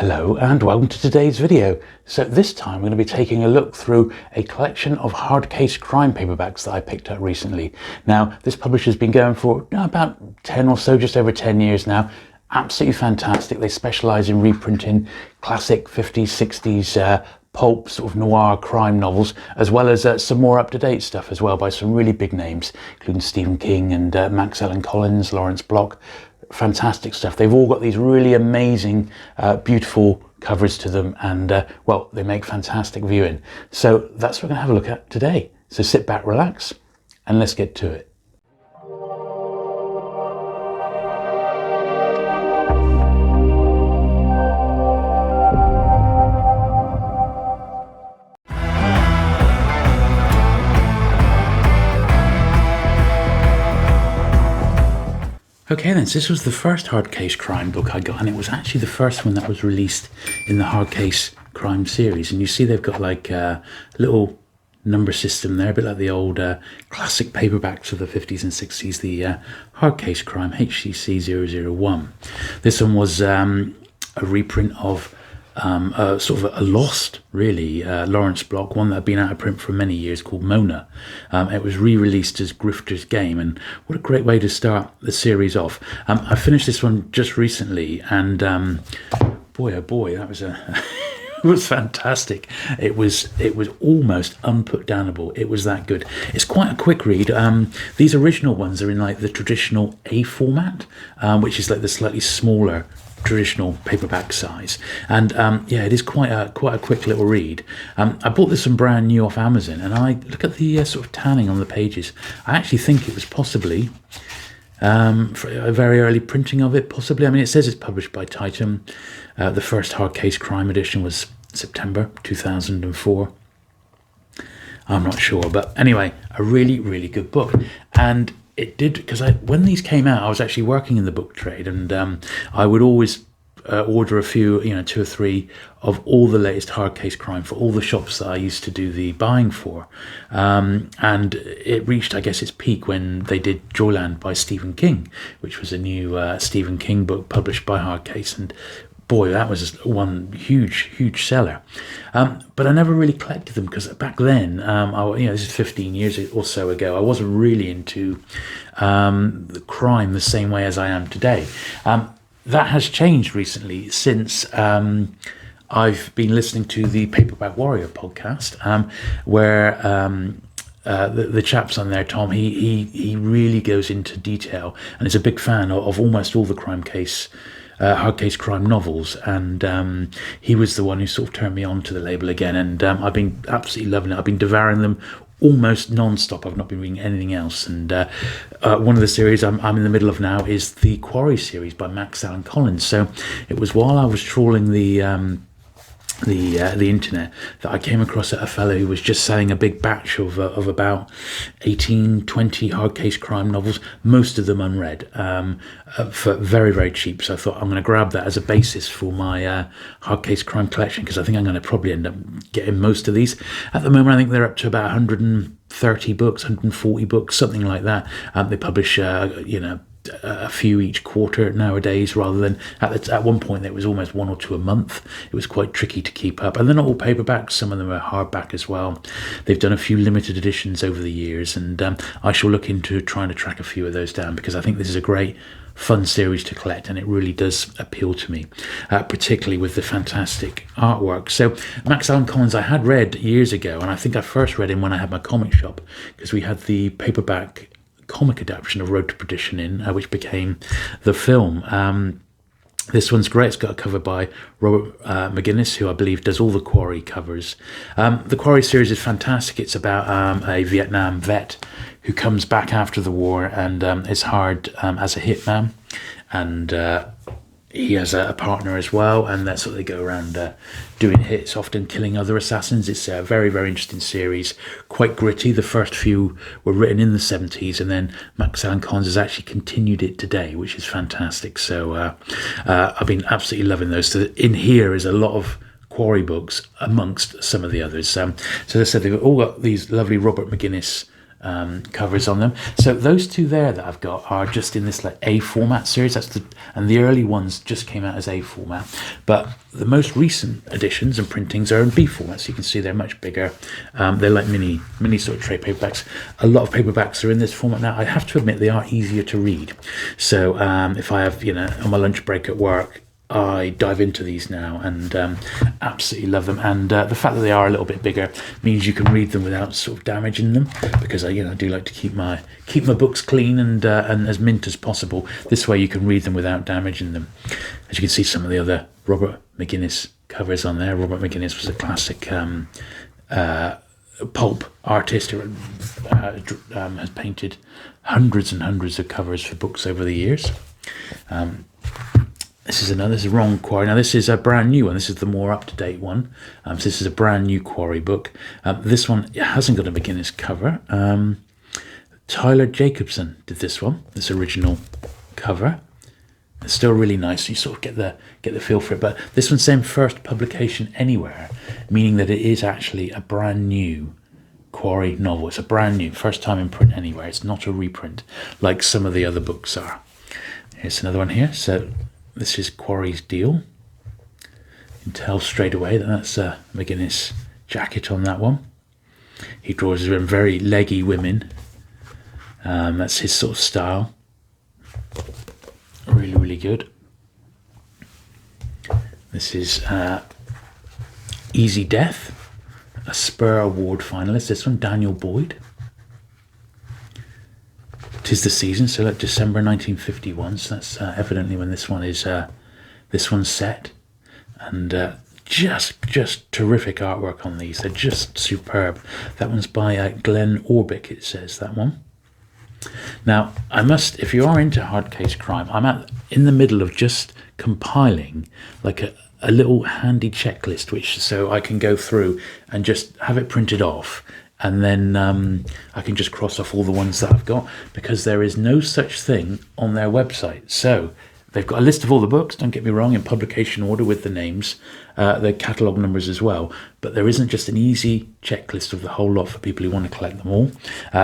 Hello and welcome to today's video. So this time we're going to be taking a look through a collection of hard case crime paperbacks that I picked up recently. Now this publisher's been going for about 10 or so, just over 10 years now. Absolutely fantastic. They specialise in reprinting classic 50s, 60s pulp sort of noir crime novels, as well as some more up-to-date stuff as well by some really big names, including Stephen King and Max Allan Collins, Lawrence Block. Fantastic stuff. They've all got these really amazing, beautiful covers to them, and well, they make fantastic viewing. So that's what we're going to have a look at today. So sit back, relax, and let's get to it. Okay then, so this was the first hard case crime book I got, and it was actually the first one that was released in the hard case crime series. And you see they've got like a little number system there, a bit like the old classic paperbacks of the 50s and 60s, the hard case crime HCC 001. This one was a reprint of sort of a lost, really, Lawrence Block, one that had been out of print for many years, called Mona. It was re-released as Grifter's Game, and what a great way to start the series off. I finished this one just recently, and boy oh boy, that was a it was fantastic. It was almost unputdownable. It was that good. It's quite a quick read. These original ones are in like the traditional A format, which is like the slightly smaller traditional paperback size, and yeah, it is quite a quick little read. I bought this one brand new off Amazon, and I look at the sort of tanning on the pages. I actually think it was possibly for a very early printing of it, possibly. I mean, it says it's published by Titan. The first hard case crime edition was September 2004. I'm not sure, but anyway, a really good book. And it did, because when these came out, I was actually working in the book trade, and I would always order a few, 2 or 3 of all the latest hard case crime for all the shops that I used to do the buying for. And it reached, I guess, its peak when they did Joyland by Stephen King, which was a new Stephen King book published by Hardcase, and boy, that was one huge seller. But I never really collected them, because back then, this is 15 years or so ago, I wasn't really into the crime the same way as I am today. That has changed recently, since I've been listening to the Paperback Warrior podcast, where the chap's on there, Tom, he really goes into detail, and is a big fan of almost all the hard case crime novels, and he was the one who sort of turned me on to the label again, and I've been absolutely loving it. I've been devouring them almost non-stop. I've not been reading anything else, and one of the series I'm in the middle of now is the Quarry series by Max Allan Collins. So it was while I was trawling the internet that I came across a fellow who was just selling a big batch of about 18-20 hard case crime novels, most of them unread, for very cheap. So I thought, I'm going to grab that as a basis for my hard case crime collection, because I think I'm going to probably end up getting most of these. At the moment, I think they're up to about 130 books, 140 books, something like that. They publish a few each quarter nowadays, rather than at one point there was almost 1 or 2 a month. It was quite tricky to keep up, and they're not all paperbacks. Some of them are hardback as well. They've done a few limited editions over the years, and I shall look into trying to track a few of those down, because I think this is a great fun series to collect, and it really does appeal to me, particularly with the fantastic artwork. So Max Allan Collins I had read years ago, and I think I first read him when I had my comic shop, because we had the paperback comic adaptation of Road to Perdition in, which became the film. This one's great. It's got a cover by Robert McGinnis, who I believe does all the Quarry covers. The Quarry series is fantastic. It's about a Vietnam vet who comes back after the war and is hired as a hitman, and he has a partner as well, and that's what they go around doing hits, often killing other assassins. It's a very interesting series, quite gritty. The first few were written in the 70s, and then Max Allan Collins has actually continued it today, which is fantastic. So I've been absolutely loving those. So in here is a lot of Quarry books amongst some of the others. So as I said, they've all got these lovely Robert McGinnis covers on them. So those two there that I've got are just in this like A format series. And the early ones just came out as A format, but the most recent editions and printings are in B format. So you can see they're much bigger. They're like mini sort of trade paperbacks. A lot of paperbacks are in this format now. I have to admit they are easier to read. So if I have, on my lunch break at work, I dive into these now and absolutely love them. And the fact that they are a little bit bigger means you can read them without sort of damaging them, because I do like to keep my books clean and as mint as possible. This way you can read them without damaging them. As you can see, some of the other Robert McGinnis covers on there. Robert McGinnis was a classic pulp artist who has painted hundreds and hundreds of covers for books over the years. This is wrong Quarry. Now this is a brand new one. This is the more up-to-date one. So this is a brand new Quarry book. This one hasn't got a McGinnis cover. Tyler Jacobson did this one, this original cover. It's still really nice. You sort of get the feel for it. But this one's saying first publication anywhere, meaning that it is actually a brand new Quarry novel. It's a brand new, first time in print anywhere. It's not a reprint like some of the other books are. Here's another one here. So this is Quarry's Deal. You can tell straight away that that's a McGinnis jacket on that one. He draws very leggy women. That's his sort of style. Really, really good. This is Easy Death, a Spur Award finalist. This one, Daniel Boyd. 'Tis the Season, so like December 1951. So that's evidently when this one is. This one's set, and just terrific artwork on these. They're just superb. That one's by Glenn Orbick. It says that one. Now, if you are into hard case crime, I'm in the middle of just compiling like a little handy checklist, so I can go through and just have it printed off, and then I can just cross off all the ones that I've got, because there is no such thing on their website. So they've got a list of all the books, don't get me wrong, in publication order with the names, the catalogue numbers as well. But there isn't just an easy checklist of the whole lot for people who want to collect them all,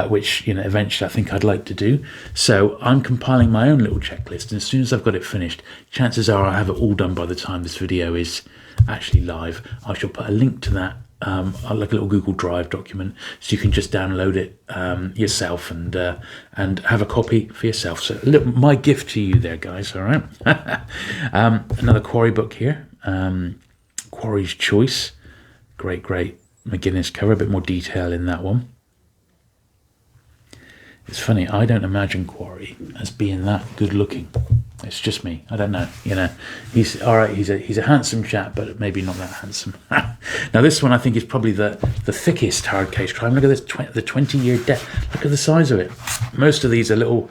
which eventually I think I'd like to do. So I'm compiling my own little checklist, and as soon as I've got it finished, chances are I'll have it all done by the time this video is actually live. I shall put a link to that, like a little Google Drive document, so you can just download it yourself and have a copy for yourself. So my gift to you there, guys. All right. Another Quarry book here, Quarry's Choice. Great McGinnis cover. A bit more detail in that one. It's funny, I don't imagine Quarry as being that good looking. It's just me. I don't know. He's all right. He's a handsome chap, but maybe not that handsome. Now this one I think is probably the thickest hard case crime. Look at this, the 20-year debt. Look at the size of it. Most of these are little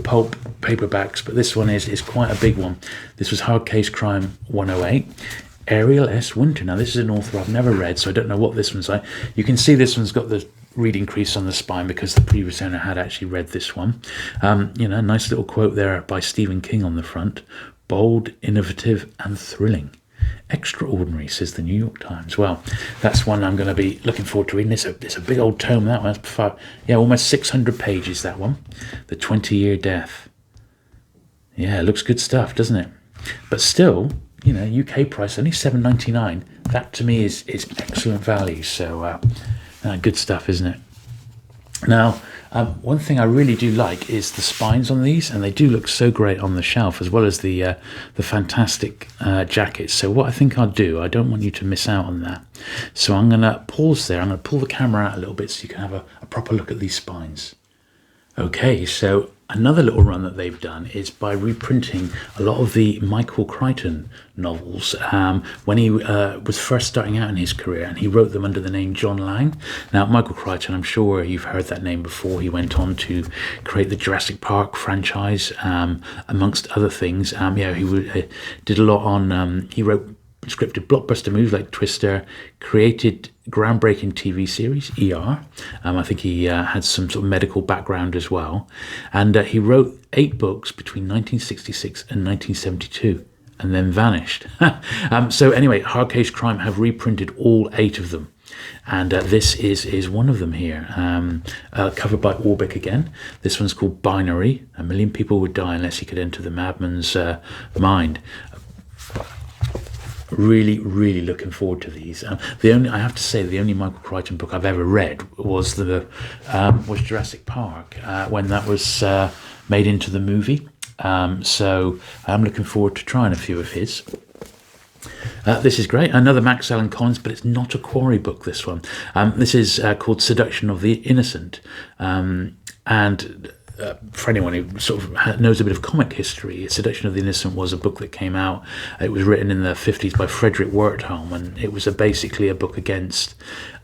pulp paperbacks, but this one is quite a big one. This was Hard Case Crime 108. Ariel S Winter. Now this is an author I've never read, so I don't know what this one's like. You can see this one's got the reading crease on the spine because the previous owner had actually read this one. Nice little quote there by Stephen King on the front. Bold, innovative and thrilling. Extraordinary, says the New York Times. Well, that's one I'm going to be looking forward to reading. It's a big old tome, that one. Almost 600 pages, that one. The 20-year death. Yeah, it looks good stuff, doesn't it? But still, UK price only $7.99. That to me is excellent value. So good stuff, isn't it? Now, one thing I really do like is the spines on these, and they do look so great on the shelf, as well as the fantastic jackets. So what I think I'll do, I don't want you to miss out on that. So I'm going to pause there. I'm going to pull the camera out a little bit so you can have a proper look at these spines. Okay, so another little run that they've done is by reprinting a lot of the Michael Crichton novels when he was first starting out in his career, and he wrote them under the name John Lange. Now, Michael Crichton, I'm sure you've heard that name before. He went on to create the Jurassic Park franchise, amongst other things. He did a lot on, he wrote scripted blockbuster movies like Twister, created groundbreaking TV series, ER. I think he had some sort of medical background as well. And he wrote 8 books between 1966 and 1972 and then vanished. So anyway, Hard Case Crime have reprinted all 8 of them. And this is one of them here, covered by Orbic again. This one's called Binary. 1 million people would die unless he could enter the madman's mind. Really, really looking forward to these. I have to say, the only Michael Crichton book I've ever read was Jurassic Park, when that was made into the movie. So I'm looking forward to trying a few of his. This is great. Another Max Allan Collins, but it's not a Quarry book, this one. This is called Seduction of the Innocent. For anyone who sort of knows a bit of comic history, Seduction of the Innocent was a book that came out. It was written in the 50s by Frederick Wertham, and it was basically a book against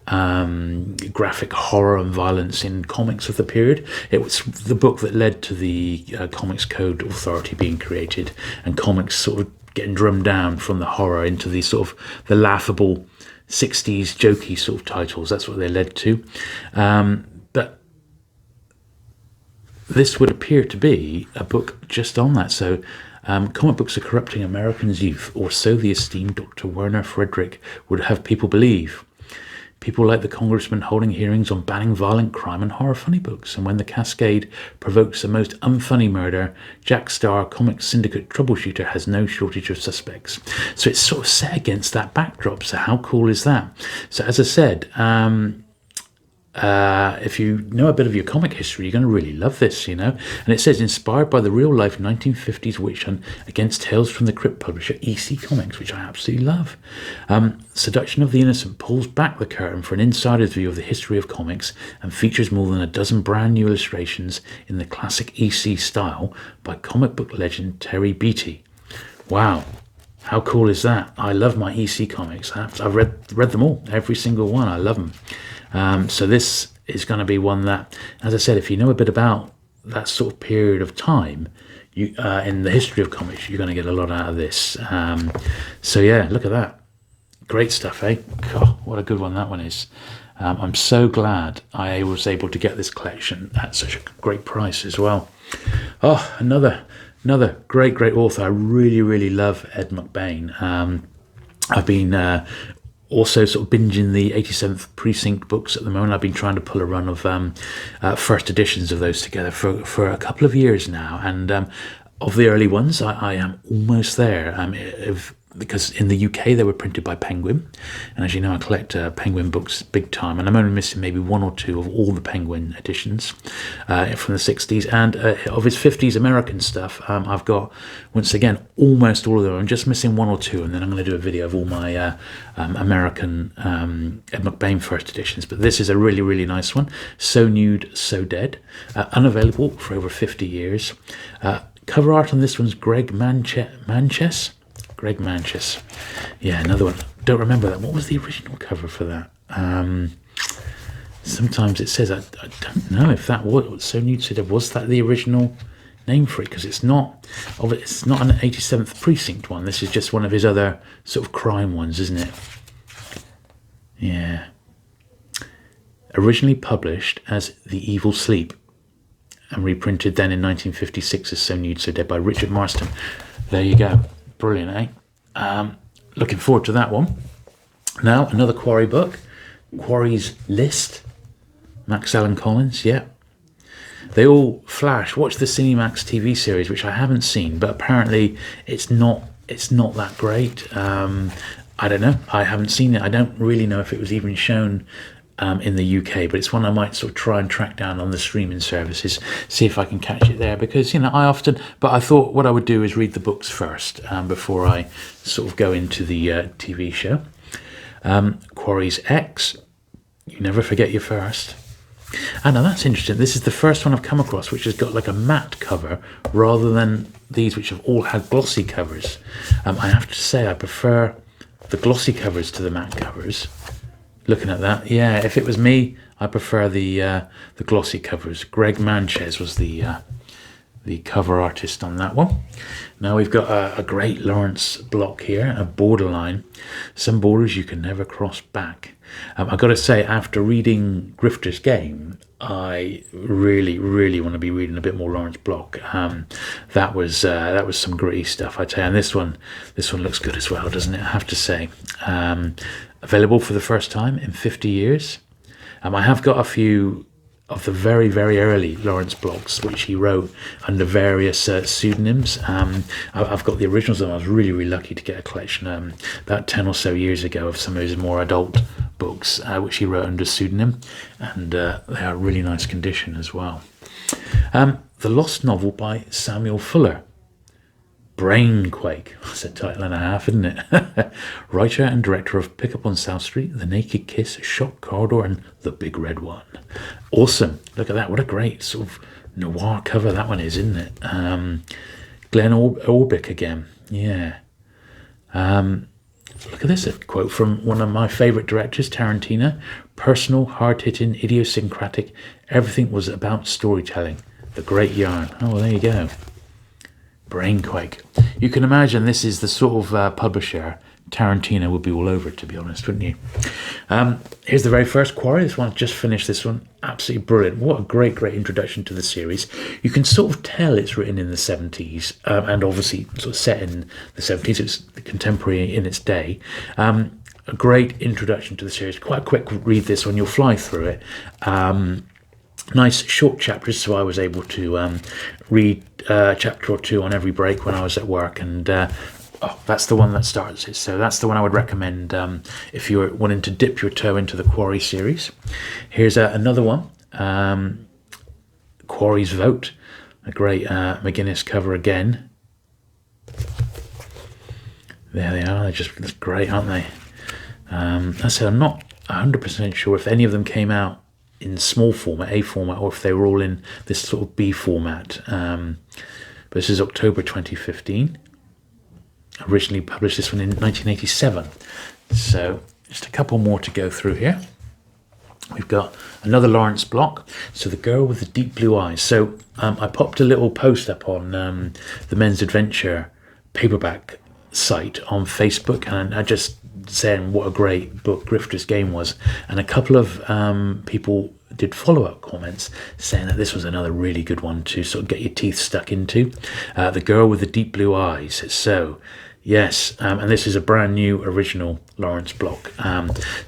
graphic horror and violence in comics of the period. It was the book that led to the Comics Code Authority being created, and comics sort of getting drummed down from the horror into the sort of the laughable 60s jokey sort of titles. That's what they led to. But this would appear to be a book just on that. So comic books are corrupting Americans' youth, or so the esteemed Dr. Werner Frederick would have people believe. People like the congressman holding hearings on banning violent crime and horror funny books. And when the cascade provokes the most unfunny murder, Jack Starr, comic syndicate troubleshooter, has no shortage of suspects. So it's sort of set against that backdrop. So how cool is that? So as I said, if you know a bit of your comic history, you're going to really love this, you know. And it says, inspired by the real-life 1950s witch hunt against Tales from the Crypt publisher EC Comics, which I absolutely love. Seduction of the Innocent pulls back the curtain for an insider's view of the history of comics and features more than a dozen brand new illustrations in the classic EC style by comic book legend Terry Beattie. Wow. How cool is that? I love my EC comics. I've read them all, every single one. I love them. So this is going to be one that, as I said, if you know a bit about that sort of period of time, you in the history of comics, you're going to get a lot out of this. So yeah, look at that. Great stuff, eh? God, what a good one that one is. I'm so glad I was able to get this collection at such a great price as well. Oh, another great author. I really love Ed McBain. I've been also sort of binging the 87th Precinct books at the moment. I've been trying to pull a run of first editions of those together for a couple of years now, and of the early ones I am almost there. Because in the UK they were printed by Penguin, and as you know, I collect Penguin books big time, and I'm only missing maybe one or two of all the Penguin editions from the 60s, and of his 50s American stuff. I've got, once again, almost all of them. I'm just missing one or two, and then I'm going to do a video of all my American Ed McBain first editions. But this is a really nice one. So Nude, So Dead, unavailable for over 50 years. Cover art on this one's Greg Manches. Greg Manches. Yeah, another one. Don't remember that. What was the original cover for that? Sometimes it says, I don't know if that was So Nude, So Dead. Was that the original name for it? Because it's not an 87th Precinct one. This is just one of his other sort of crime ones, isn't it? Yeah. Originally published as The Evil Sleep and reprinted then in 1956 as So Nude, So Dead by Richard Marston. There you go. Brilliant, eh? Looking forward to that one. Now, another Quarry book. Quarry's List. Max Allan Collins, yeah. They all flash. Watch the Cinemax TV series, which I haven't seen, but apparently it's not that great. I don't know. I haven't seen it. I don't really know if it was even shown in the UK, but it's one I might sort of try and track down on the streaming services, see if I can catch it there, because, you know, but I thought what I would do is read the books first before I sort of go into the TV show. Quarry's X, you never forget your first. And now that's interesting. This is the first one I've come across which has got like a matte cover rather than these which have all had glossy covers. I have to say I prefer the glossy covers to the matte covers. Looking at that, yeah, if it was me, I prefer the glossy covers. Greg Manches was the the cover artist on that one. Now we've got a great Lawrence block here, a borderline. Some borders you can never cross back. I've got to say, after reading Grifter's Game, I really want to be reading a bit more Lawrence block. That was some gritty stuff, I tell you. And this one looks good as well, doesn't it? I have to say. Available for the first time in 50 years. I have got a few of the very early Lawrence blocks, which he wrote under various pseudonyms. I've got the originals, and I was really lucky to get a collection about 10 or so years ago of some of his more adult books, which he wrote under pseudonym, and they are really nice condition as well. The Lost Novel by Samuel Fuller. Brainquake. That's a title and a half, isn't it? Writer and director of Pick Up on South Street, The Naked Kiss, Shock Corridor, and The Big Red One. Awesome. Look at that. What a great sort of noir cover that one is, isn't it? Glenn Orbick again. Yeah. Look at this. A quote from one of my favourite directors, Tarantino. Personal, hard-hitting, idiosyncratic. Everything was about storytelling. The great yarn. Oh, well, there you go. Brainquake. You can imagine this is the sort of publisher Tarantino would be all over, to be honest, wouldn't you? Here's the very first Quarry. This one, just finished this one. Absolutely brilliant. What a great introduction to the series. You can sort of tell it's written in the 70s, and obviously sort of set in the 70s. It's contemporary in its day. A great introduction to the series. Quite a quick read this one. You'll fly through it. Nice short chapters, so I was able to read a chapter or two on every break when I was at work, and that's the one that starts it. So that's the one I would recommend if you're wanting to dip your toe into the Quarry series. Here's another one, Quarry's Vote, a great McGinnis cover again. There they are. They're just great, aren't they? I said I'm not 100% sure if any of them came out in small format, A format, or if they were all in this sort of B format. But this is October 2015. Originally published this one in 1987. So just a couple more to go through here. We've got another Lawrence block. So The Girl with the Deep Blue Eyes. So I popped a little post up on the Men's Adventure paperback site on Facebook, and I just saying what a great book Grifter's Game was, and a couple of people did follow-up comments saying that this was another really good one to sort of get your teeth stuck into. The Girl with the Deep Blue Eyes. So yes, and this is a brand new original Lawrence block.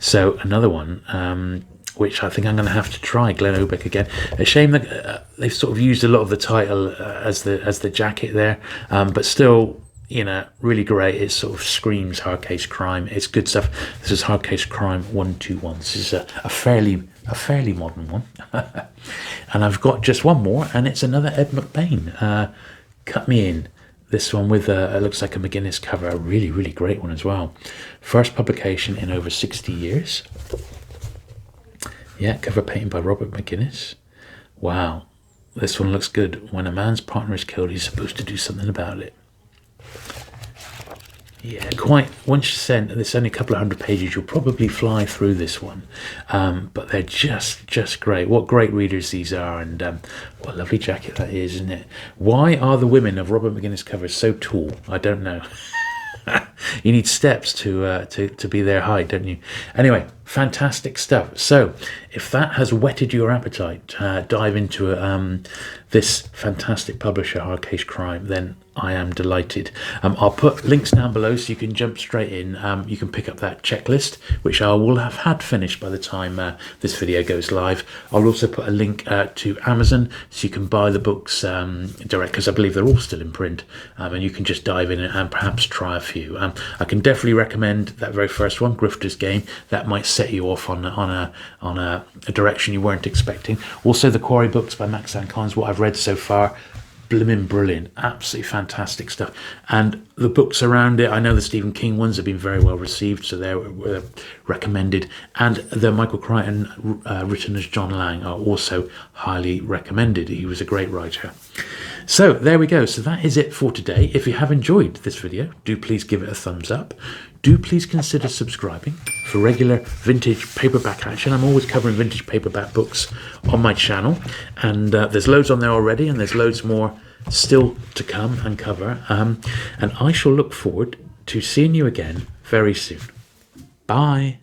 So another one which I think I'm going to have to try, Glenn Obeck again. A shame that they've sort of used a lot of the title as the jacket there, but still, you know, really great. It sort of screams hard case crime. It's good stuff. This is Hard Case Crime 121. This is a fairly modern one. And I've got just one more, and it's another Ed McBain. Cut Me In. This one with it looks like a McGinnis cover. A really great one as well. First publication in over 60 years. Yeah, cover painted by Robert McGinnis. Wow, this one looks good. When a man's partner is killed, he's supposed to do something about it. Yeah, quite. Once you send, there's only a couple of hundred pages, you'll probably fly through this one. But they're just great. What great readers these are, and what a lovely jacket that is, isn't it? Why are the women of Robert McGinnis covers so tall? I don't know. You need steps to be their height, don't you? Anyway, fantastic stuff. So if that has whetted your appetite, dive into this fantastic publisher, Hard Case Crime, then I am delighted. I'll put links down below so you can jump straight in. You can pick up that checklist, which I will have had finished by the time this video goes live. I'll also put a link to Amazon so you can buy the books direct, because I believe they're all still in print, and you can just dive in and perhaps try a few. I can definitely recommend that very first one, Grifter's Game. That might set you off on a direction you weren't expecting. Also the Quarry books by Max Allan Collins, what I've read so far, blimmin' brilliant, absolutely fantastic stuff. And the books around it, I know the Stephen King ones have been very well received, so they're recommended, and the Michael Crichton written as John Lange are also highly recommended. He was a great writer. So there we go. So that is it for today. If you have enjoyed this video, do please give it a thumbs up. Do please consider subscribing for regular vintage paperback action. I'm always covering vintage paperback books on my channel, and there's loads on there already, and there's loads more still to come and cover. And I shall look forward to seeing you again very soon. Bye.